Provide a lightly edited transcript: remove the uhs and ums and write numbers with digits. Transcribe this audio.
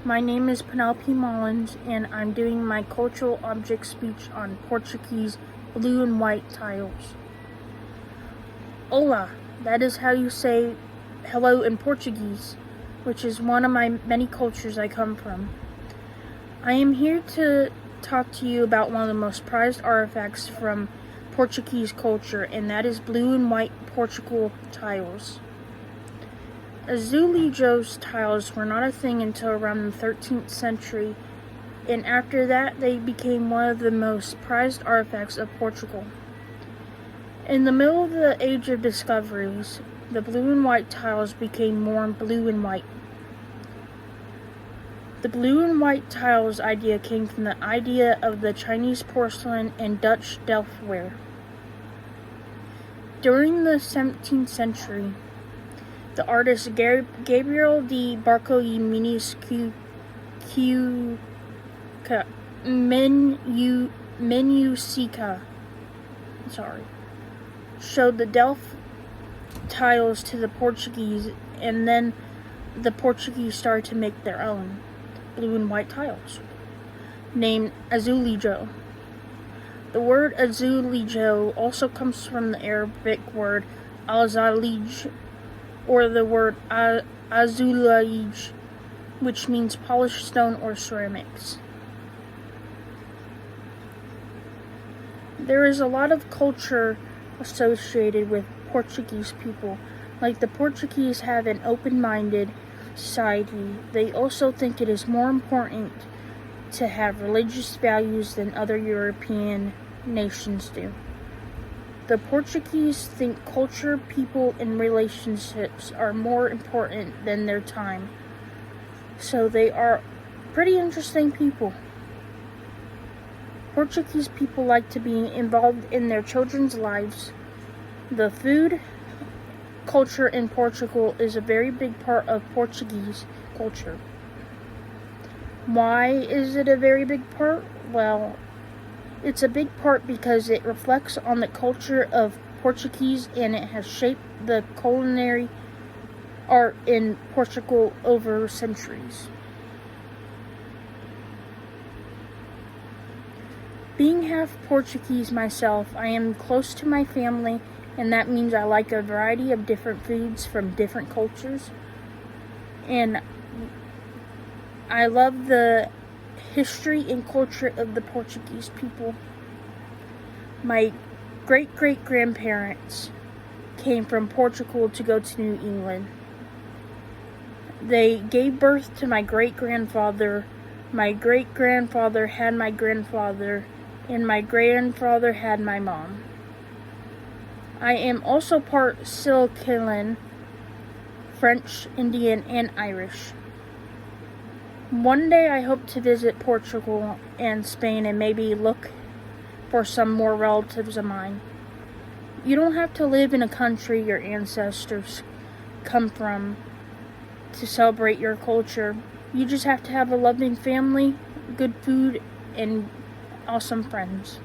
My name is Penelope Mullins, and I'm doing my cultural object speech on Portuguese blue and white tiles. Olá, that is how you say hello in Portuguese, which is one of my many cultures I come from. I am here to talk to you about one of the most prized artifacts from Portuguese culture, and that is blue and white Portugal tiles. Azulejos tiles were not a thing until around the 13th century, and after that they became one of the most prized artifacts of Portugal. In the middle of the Age of Discoveries, the blue and white tiles became more blue and white. The blue and white tiles idea came from the idea of the Chinese porcelain and Dutch Delftware. During the 17th century, the artist Gabriel de Barco y Menusica showed the Delft tiles to the Portuguese, and then the Portuguese started to make their own blue and white tiles, named azulejo. The word azulejo also comes from the Arabic word al-zalij, or the word azulaj, which means polished stone or ceramics. There is a lot of culture associated with Portuguese people. Like the Portuguese have an open-minded society, they also think it is more important to have religious values than other European nations do. The Portuguese think culture, people, and relationships are more important than their time. So they are pretty interesting people. Portuguese people like to be involved in their children's lives. The food culture in Portugal is a very big part of Portuguese culture. Why is it a very big part? Well, it's a big part because it reflects on the culture of Portuguese, and it has shaped the culinary art in Portugal over centuries. Being half Portuguese myself, I am close to my family, and that means I like a variety of different foods from different cultures. And I love the history and culture of the Portuguese people. My great-great-grandparents came from Portugal to go to New England. They gave birth to my great-grandfather. My great-grandfather had my grandfather, and my grandfather had my mom. I am also part Sicilian, French, Indian, and Irish. One day I hope to visit Portugal and Spain and maybe look for some more relatives of mine. You don't have to live in a country your ancestors come from to celebrate your culture. You just have to have a loving family, good food, and awesome friends.